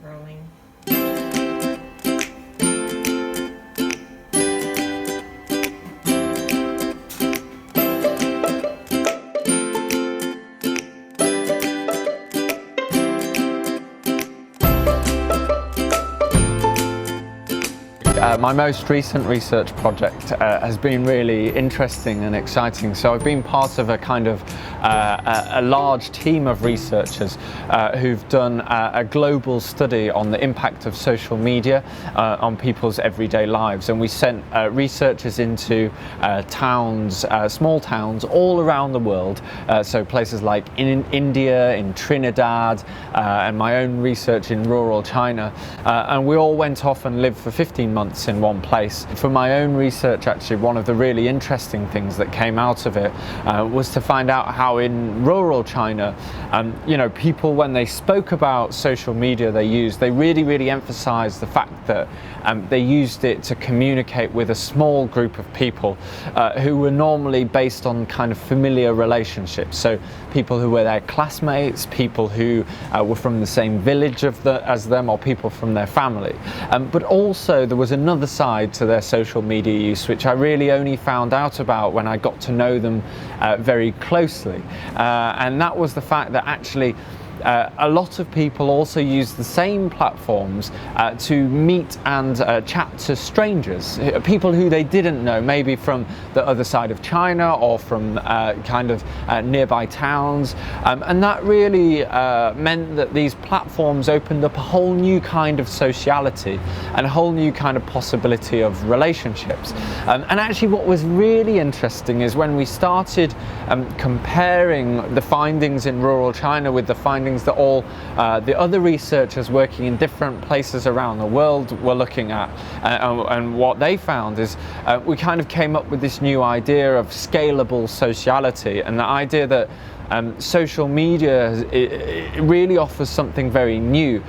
Rolling. My most recent research project has been really interesting and exciting. So I've been part of a kind of a large team of researchers who've done a global study on the impact of social media on people's everyday lives. And we sent researchers into towns, small towns all around the world. So places like in India, in Trinidad, and my own research in rural China. And we all went off and lived for 15 months in one place. For my own research, actually, one of the really interesting things that came out of it was to find out how in rural China, people, when they spoke about social media they really emphasized the fact that they used it to communicate with a small group of people who were normally based on kind of familiar relationships. So people who were their classmates, people who were from the same village as them, or people from their family. But also there was another side to their social media use, which I really only found out about when I got to know them very closely. And that was the fact that actually a lot of people also use the same platforms to meet and chat to strangers, people who they didn't know, maybe from the other side of China or from nearby towns. And that really meant that these platforms opened up a whole new kind of sociality and a whole new kind of possibility of relationships. And actually what was really interesting is when we started comparing the findings in rural China with the findings that all the other researchers working in different places around the world were looking at, and what they found is we kind of came up with this new idea of scalable sociality, and the idea that social media it really offers something very new,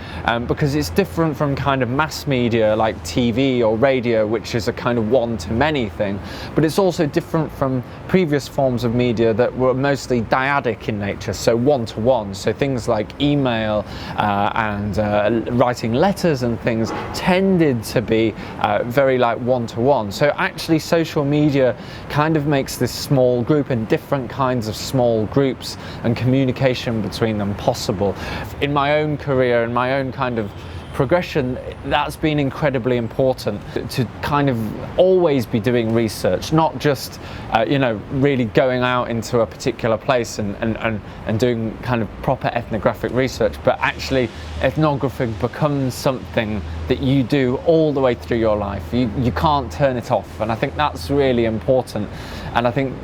because it's different from kind of mass media like TV or radio, which is a kind of one-to-many thing, but it's also different from previous forms of media that were mostly dyadic in nature, so one-to-one. So things like email and writing letters and things tended to be very like one-to-one. So actually social media kind of makes this small group and different kinds of small groups and communication between them possible. In my own career and my own kind of progression, that's been incredibly important to kind of always be doing research, not just really going out into a particular place and doing kind of proper ethnographic research, but actually ethnography becomes something that you do all the way through your life. You can't turn it off, and I think that's really important. And I think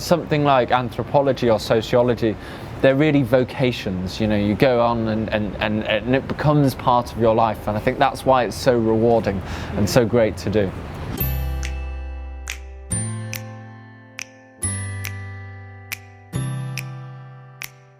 something like anthropology or sociology, they're really vocations. You go on and it becomes part of your life, and I think that's why it's so rewarding and so great to do.